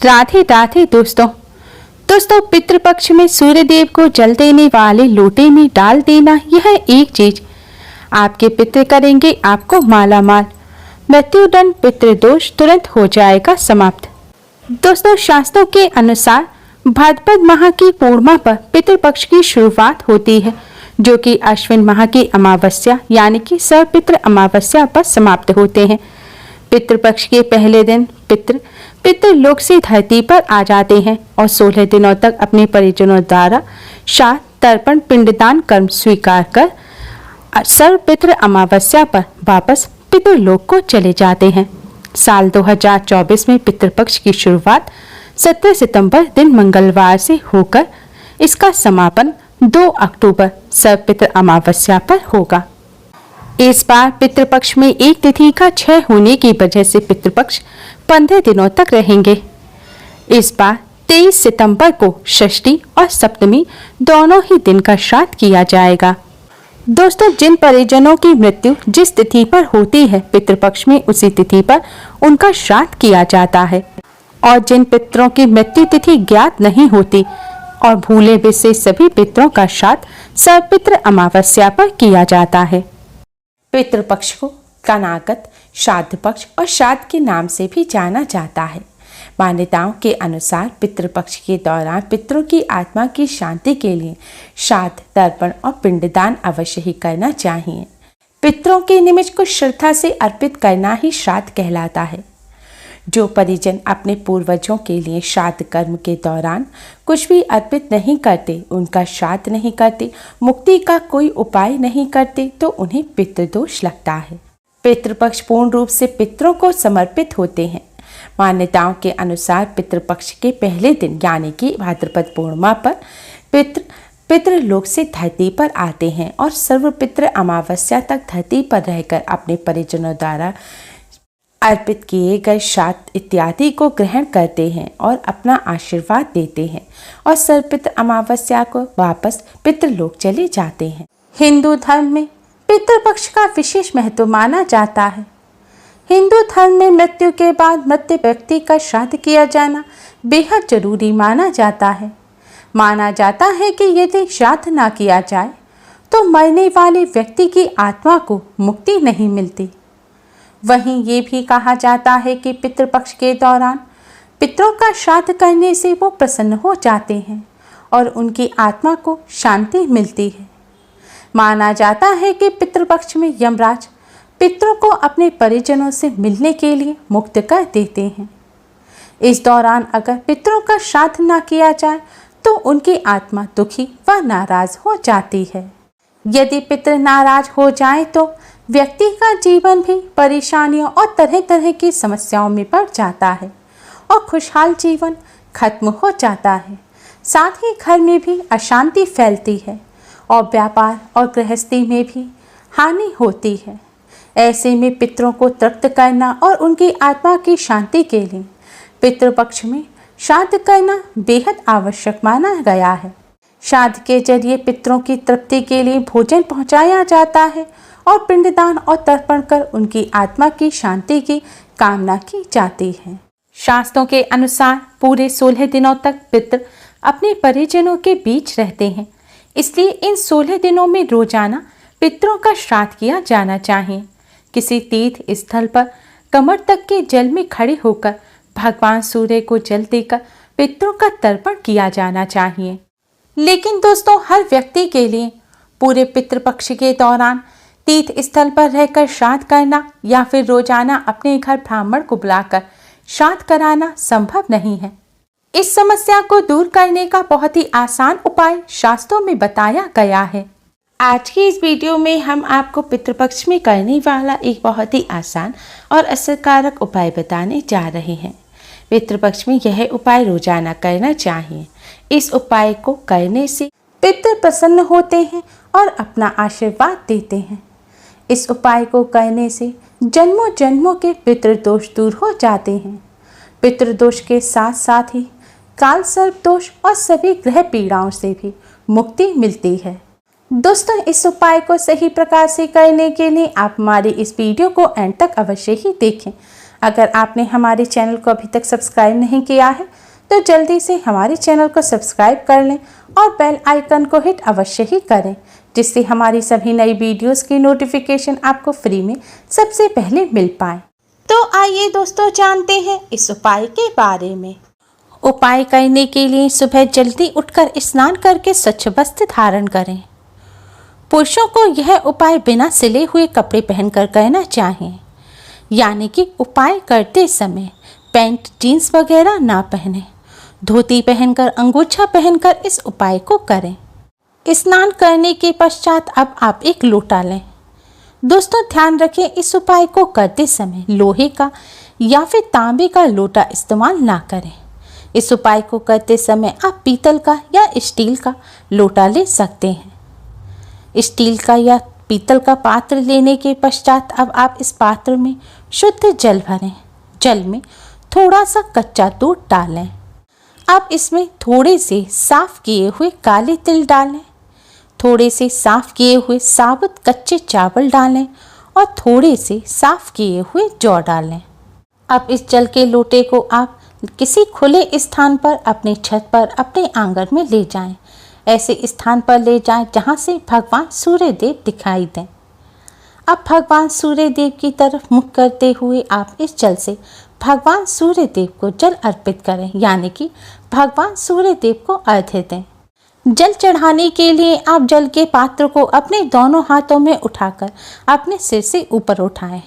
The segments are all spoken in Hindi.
राधे राधे दोस्तों पितृपक्ष में सूर्य देव को जल देने वाले लोटे में डाल देना यह एक चीज आपके पितृ करेंगे आपको माला माल। मृत्युदंड पितृदोष तुरंत हो जाएगा समाप्त। दोस्तों शास्त्रों के अनुसार भाद्रपद माह की पूर्णिमा पर पितृपक्ष की शुरुआत होती है, जो कि अश्विन माह की अमावस्या यानी कि सर्वपितृ अमावस्या पर समाप्त होते हैं। पितृपक्ष के पहले दिन पितृलोक से धरती पर आ जाते हैं और 16 दिनों तक अपने परिजनों द्वारा श्राद्ध तर्पण पिंडदान कर्म स्वीकार कर सर्वपितृ अमावस्या पर वापस पितृलोक को चले जाते हैं। साल 2024 में पितृपक्ष की शुरुआत 17 सितंबर दिन मंगलवार से होकर इसका समापन 2 अक्टूबर सर्वपितृ अमावस्या पर होगा। इस बार पितृपक्ष में एक तिथि का क्षय होने की वजह से पितृपक्ष 15 दिनों तक रहेंगे। इस बार 23 सितंबर को षष्ठी और सप्तमी दोनों ही दिन का श्राद्ध किया जाएगा। दोस्तों जिन परिजनों की मृत्यु जिस तिथि पर होती है पितृपक्ष में उसी तिथि पर उनका श्राद्ध किया जाता है, और जिन पितरों की मृत्यु तिथि ज्ञात नहीं होती और भूले बिसरे सभी पितरों का श्राद्ध सर्वपितृ अमावस्या पर किया जाता है। पितृपक्ष को कनागत, श्राद्ध पक्ष और श्राद्ध के नाम से भी जाना जाता है। मान्यताओं के अनुसार पितृपक्ष के दौरान पितरों की आत्मा की शांति के लिए श्राद्ध, तर्पण और पिंडदान अवश्य ही करना चाहिए। पितरों के निमित्त को श्रद्धा से अर्पित करना ही श्राद्ध कहलाता है। जो परिजन अपने पूर्वजों के लिए श्राद्ध कर्म के दौरान कुछ भी अर्पित नहीं करते, उनका श्राद्ध नहीं करते, मुक्ति का कोई उपाय नहीं करते, तो उन्हें पितृदोष लगता है। पितृपक्ष पूर्ण रूप से पितरों को समर्पित होते हैं। मान्यताओं के अनुसार पितृपक्ष के पहले दिन यानी कि भाद्रपद पूर्णिमा पर पितृलोक से धरती पर आते हैं और सर्वपितृ अमावस्या तक धरती पर रहकर अपने परिजनों द्वारा अर्पित किए गए श्राद्ध इत्यादि को ग्रहण करते हैं और अपना आशीर्वाद देते हैं और सर्वपितृ अमावस्या को वापस पितृलोक चले जाते हैं। हिंदू धर्म में पितृपक्ष का विशेष महत्व माना जाता है। हिंदू धर्म में मृत्यु के बाद मृत व्यक्ति का श्राद्ध किया जाना बेहद जरूरी माना जाता है। माना जाता है कि यदि श्राद्ध ना किया जाए तो मरने वाले व्यक्ति की आत्मा को मुक्ति नहीं मिलती। वहीं ये भी कहा जाता है कि पितृपक्ष के दौरान पितरों का श्राद्ध करने से वो प्रसन्न हो जाते हैं और उनकी आत्मा को शांति मिलती है। माना जाता है कि पितृपक्ष में यमराज पितरों को अपने परिजनों से मिलने के लिए मुक्त कर देते हैं। इस दौरान अगर पितरों का श्राद्ध न किया जाए तो उनकी आत्मा दुखी व नाराज हो जाती है। यदि पितृ नाराज हो जाएं तो व्यक्ति का जीवन भी परेशानियों और तरह तरह की समस्याओं में पड़ जाता है और खुशहाल जीवन खत्म हो जाता है। साथ ही घर में भी अशांति फैलती है और व्यापार और गृहस्थी में भी हानि होती है। ऐसे में पितरों को तृप्त करना और उनकी आत्मा की शांति के लिए पितृपक्ष में श्राद्ध करना बेहद आवश्यक माना गया है। श्राद्ध के जरिए पितरों की तृप्ति के लिए भोजन पहुंचाया जाता है और पिंडदान और तर्पण कर उनकी आत्मा की शांति की कामना की जाती है। शास्त्रों के अनुसार पूरे 16 दिनों तक पितृ अपने परिजनों के बीच रहते हैं, इसलिए इन 16 दिनों में रोजाना पितरों का श्राद्ध किया जाना चाहिए। किसी तीर्थ स्थल पर कमर तक के जल में खड़े होकर भगवान सूर्य को जल देकर पितरों का तर्पण किया जाना चाहिए। लेकिन दोस्तों हर व्यक्ति के लिए पूरे पितृपक्ष के दौरान तीर्थ स्थल पर रहकर श्राद्ध करना या फिर रोजाना अपने घर ब्राह्मण को बुलाकर श्राद्ध कराना संभव नहीं है। इस समस्या को दूर करने का बहुत ही आसान उपाय शास्त्रों में बताया गया है। आज की इस वीडियो में हम आपको पितृपक्ष में करने वाला एक बहुत ही आसान और असरकारक उपाय बताने जा रहे हैं। पितृपक्ष में यह उपाय रोजाना करना चाहिए। इस उपाय को करने से पितृ प्रसन्न होते हैं और अपना आशीर्वाद देते हैं। इस उपाय को करने से जन्मों जन्मों के पितृदोष दूर हो जाते हैं। पितृदोष के साथ साथ ही काल सर्प दोष और सभी ग्रह पीड़ाओं से भी मुक्ति मिलती है। दोस्तों इस उपाय को सही प्रकार से करने के लिए आप हमारी इस वीडियो को एंड तक अवश्य ही देखें। अगर आपने हमारे चैनल को अभी तक सब्सक्राइब नहीं किया है तो जल्दी से हमारे चैनल को सब्सक्राइब कर लें और बेल आइकन को हिट अवश्य ही करें, जिससे हमारी सभी नई वीडियोस की नोटिफिकेशन आपको फ्री में सबसे पहले मिल पाए। तो आइए दोस्तों जानते हैं इस उपाय के बारे में। उपाय करने के लिए सुबह जल्दी उठकर स्नान करके स्वच्छ वस्त्र धारण करें। पुरुषों को यह उपाय बिना सिले हुए कपड़े पहनकर करना चाहिए, यानी कि उपाय करते समय पैंट जीन्स वगैरह ना पहने। धोती पहनकर अंगूछा पहनकर इस उपाय को करें। स्नान करने के पश्चात अब आप एक लोटा लें। दोस्तों ध्यान रखें, इस उपाय को करते समय लोहे का या फिर तांबे का लोटा इस्तेमाल ना करें। इस उपाय को करते समय आप पीतल का या स्टील का लोटा ले सकते हैं। स्टील का या पीतल का पात्र लेने के पश्चात अब आप इस पात्र में शुद्ध जल भरें। जल में थोड़ा सा कच्चा दूध डालें। अब इसमें थोड़े से साफ किए हुए काले तिल डालें, थोड़े से साफ किए हुए साबुत कच्चे चावल डालें और थोड़े से साफ किए हुए जौ डालें। अब इस जल के लोटे को आप किसी खुले स्थान पर, अपने छत पर, अपने आंगन में ले जाएं। ऐसे स्थान पर ले जाएं जहां से भगवान सूर्य देव दिखाई दें। अब भगवान सूर्य देव की तरफ मुख करते हुए आप इस जल से भगवान सूर्य देव को जल अर्पित करें, यानी कि भगवान सूर्य देव को अर्घ्य दें। जल चढ़ाने के लिए आप जल के पात्र को अपने दोनों हाथों में उठाकर अपने सिर से ऊपर उठाएं।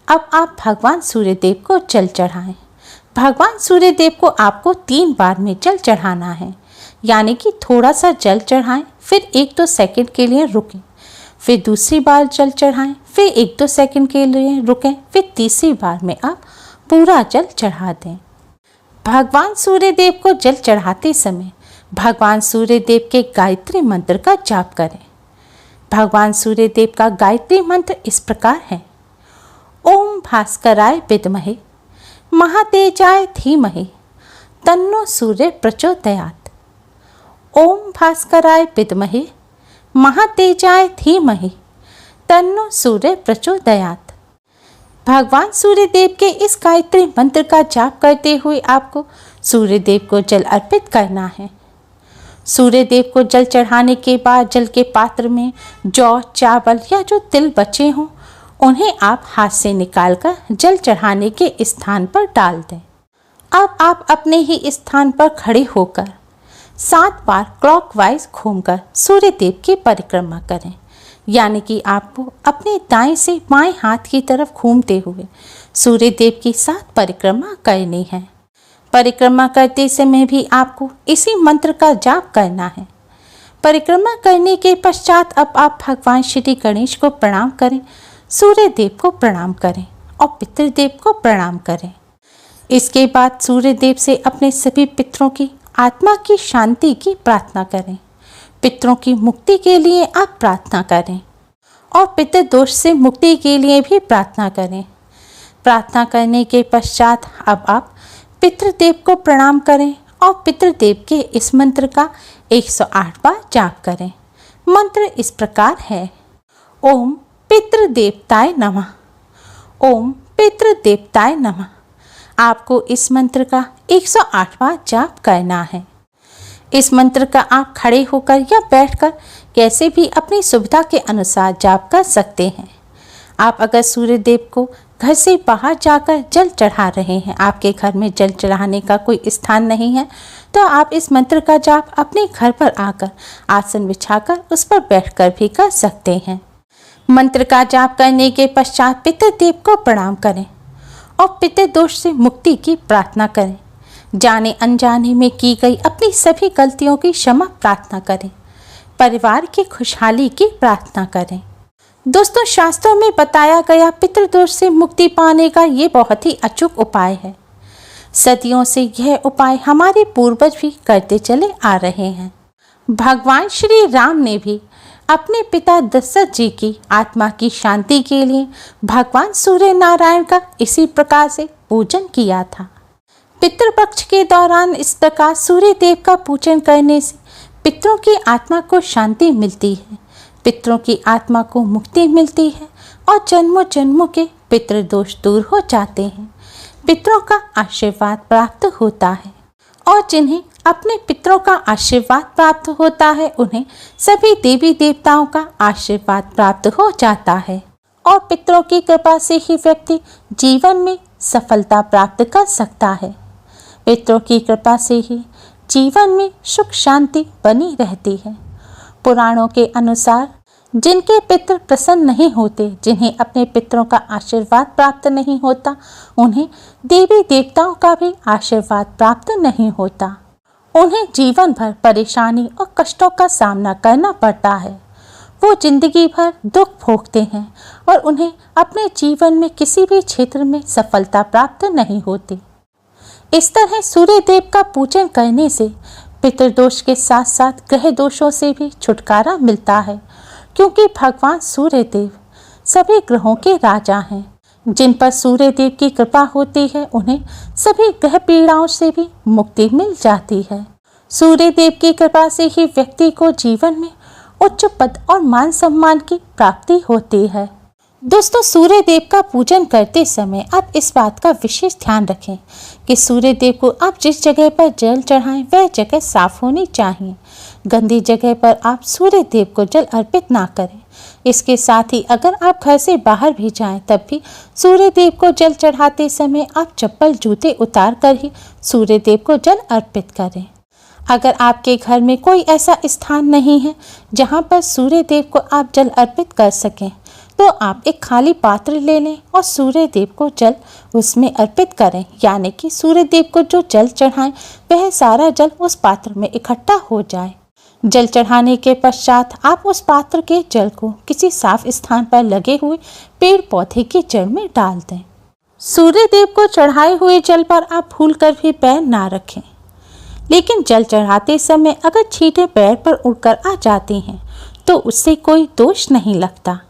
अब आप भगवान सूर्य देव को जल चढ़ाएं। भगवान सूर्य देव को आपको 3 बार में जल चढ़ाना है, यानी कि थोड़ा सा जल चढ़ाएं, फिर 1-2 सेकंड के लिए रुकें, फिर दूसरी बार जल चढ़ाएं, फिर 1-2 सेकंड के लिए रुकें, फिर तीसरी बार में आप पूरा जल चढ़ा दें। भगवान सूर्य देव को जल चढ़ाते समय भगवान सूर्य देव के गायत्री मंत्र का जाप करें। भगवान सूर्य देव का गायत्री मंत्र इस प्रकार है: ओम भास्कराय विद्महे महातेजाय धीमहि तन्नो सूर्य प्रचोदयात्। ओम भास्कराय विद्महे महातेजाय धीमहि तन्नो सूर्य प्रचोदयात्। भगवान सूर्य देव के इस गायत्री मंत्र का जाप करते हुए आपको सूर्य देव को जल अर्पित करना है। सूर्य देव को जल चढ़ाने के बाद जल के पात्र में जौ, चावल या जो तिल बचे हों उन्हें आप हाथ से निकालकर जल चढ़ाने के स्थान पर डाल दें। अब आप अपने ही स्थान पर खड़े होकर 7 बार क्लॉकवाइज घूमकर सूर्य देव की परिक्रमा करें, यानी कि आपको अपने दाएं से बाएं हाथ की तरफ घूमते हुए सूर्य देव की 7 परिक्रमा करनी है। परिक्रमा करते समय भी आपको इसी मंत्र का जाप करना है। परिक्रमा करने के पश्चात अब आप भगवान श्री गणेश को प्रणाम करें, सूर्य देव को प्रणाम करें और पितृदेव को प्रणाम करें। इसके बाद सूर्य देव से अपने सभी पितरों की आत्मा की शांति की प्रार्थना करें। पितरों की मुक्ति के लिए आप प्रार्थना करें और पितृ दोष से मुक्ति के लिए भी प्रार्थना करें। प्रार्थना करने के पश्चात अब आप पितृदेव को प्रणाम करें और पितृदेव के इस मंत्र का 108 बार जाप करें। मंत्र इस प्रकार है: ओम पितृदेवताय नमः, ओम पितृदेवताय नमः। आपको इस मंत्र का 108 बार जाप करना है। इस मंत्र का आप खड़े होकर या बैठकर कैसे भी अपनी सुविधा के अनुसार जाप कर सकते हैं। आप अगर सूर्य देव को घर से बाहर जाकर जल चढ़ा रहे हैं, आपके घर में जल चढ़ाने का कोई स्थान नहीं है, तो आप इस मंत्र का जाप अपने घर पर आकर आसन बिछाकर उस पर बैठकर भी कर सकते हैं। मंत्र का जाप करने के पश्चात पितृदेव को प्रणाम करें और पितृदोष से मुक्ति की प्रार्थना करें। जाने अनजाने में की गई अपनी सभी गलतियों की क्षमा प्रार्थना करें। परिवार की खुशहाली की प्रार्थना करें। दोस्तों, शास्त्रों में बताया गया पितृदोष से मुक्ति पाने का ये बहुत ही अचूक उपाय है। सदियों से यह उपाय हमारे पूर्वज भी करते चले आ रहे हैं। भगवान श्री राम ने भी अपने पिता दशरथ जी की आत्मा की शांति के लिए भगवान सूर्य नारायण का इसी प्रकार से पूजन किया था। पितृपक्ष के दौरान इस प्रकार सूर्य देव का पूजन करने से पितरों की आत्मा को शांति मिलती है, पितरों की आत्मा को मुक्ति मिलती है और जन्मों जन्मों के पितृदोष दूर हो जाते हैं, पितरों का आशीर्वाद प्राप्त होता है। और जिन्हें अपने पितरों का आशीर्वाद प्राप्त होता है उन्हें सभी देवी देवताओं का आशीर्वाद प्राप्त हो जाता है। और पितरों की कृपा से ही व्यक्ति जीवन में सफलता प्राप्त कर सकता है। पितरों की कृपा से ही जीवन में सुख शांति बनी रहती है। पुराणों के अनुसार जिनके पितृ प्रसन्न नहीं होते, जिन्हें अपने पितरों का आशीर्वाद प्राप्त नहीं होता, उन्हें देवी देवताओं का भी आशीर्वाद प्राप्त नहीं होता। उन्हें जीवन भर परेशानी और कष्टों का सामना करना पड़ता है। वो जिंदगी भर दुख भोगते हैं और उन्हें अपने जीवन में किसी भी क्षेत्र में सफलता प्राप्त नहीं होती। इस तरह सूर्य देव का पूजन करने से पितृदोष के साथ साथ ग्रह दोषों से भी छुटकारा मिलता है, क्योंकि भगवान सूर्य देव सभी ग्रहों के राजा हैं। जिन पर सूर्य देव की कृपा होती है उन्हें सभी ग्रह पीड़ाओं से भी मुक्ति मिल जाती है। सूर्य देव की कृपा से ही व्यक्ति को जीवन में उच्च पद और मान सम्मान की प्राप्ति होती है। दोस्तों, सूर्य देव का पूजन करते समय आप इस बात का विशेष ध्यान रखें कि सूर्य देव को आप जिस जगह पर जल चढ़ाएं वह जगह साफ होनी चाहिए। गंदी जगह पर आप सूर्य देव को जल अर्पित ना करें। इसके साथ ही अगर आप घर से बाहर भी जाएं तब भी सूर्य देव को जल चढ़ाते समय आप चप्पल जूते उतार कर ही सूर्य देव को जल अर्पित करें। अगर आपके घर में कोई ऐसा स्थान नहीं है जहां पर सूर्य देव को आप जल अर्पित कर सकें, तो आप एक खाली पात्र ले लें और सूर्य देव को जल उसमें अर्पित करें। यानी कि सूर्य देव को जो जल चढ़ाएं वह सारा जल उस पात्र में इकट्ठा हो जाए। जल चढ़ाने के पश्चात आप उस पात्र के जल को किसी साफ स्थान पर लगे हुए पेड़ पौधे की जड़ में डाल दें। सूर्य देव को चढ़ाए हुए जल पर आप भूल कर भी पैर ना रखें, लेकिन जल चढ़ाते समय अगर छींटे पैर पर उड़कर आ जाती हैं तो उससे कोई दोष नहीं लगता।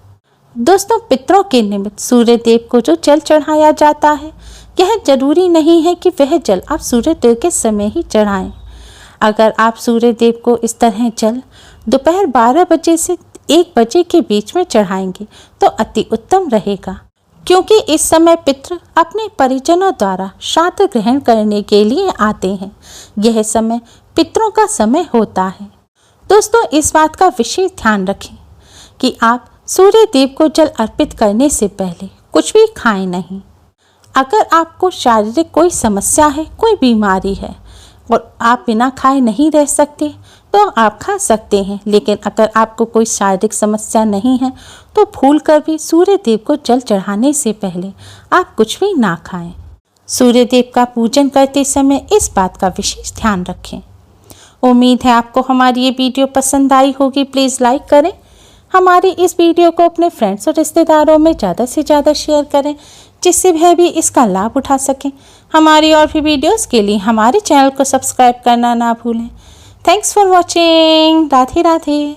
दोस्तों, पितरों के निमित्त सूर्य देव को जो जल चढ़ाया जाता है यह जरूरी नहीं है कि वह जल आप सूर्य देव के समय ही चढ़ाएं। अगर आप सूर्य देव को इस तरह जल दोपहर 12 बजे से 1 बजे के बीच में चढ़ाएंगे तो अति उत्तम रहेगा, क्योंकि इस समय पितृ अपने परिजनों द्वारा श्राद्ध ग्रहण करने के लिए आते हैं। यह समय पितरों का समय होता है। दोस्तों, इस बात का विशेष ध्यान रखें कि आप सूर्य देव को जल अर्पित करने से पहले कुछ भी खाएं नहीं। अगर आपको शारीरिक कोई समस्या है, कोई बीमारी है और आप बिना खाए नहीं रह सकते तो आप खा सकते हैं, लेकिन अगर आपको कोई शारीरिक समस्या नहीं है तो भूल कर भी सूर्य देव को जल चढ़ाने से पहले आप कुछ भी ना खाएं। सूर्य देव का पूजन करते समय इस बात का विशेष ध्यान रखें। उम्मीद है आपको हमारी ये वीडियो पसंद आई होगी। प्लीज़ लाइक करें, हमारी इस वीडियो को अपने फ्रेंड्स और रिश्तेदारों में ज़्यादा से ज़्यादा शेयर करें, जिससे वह भी इसका लाभ उठा सकें। हमारी और भी वीडियोस के लिए हमारे चैनल को सब्सक्राइब करना ना भूलें। Thanks for watching. Radhe Radhe.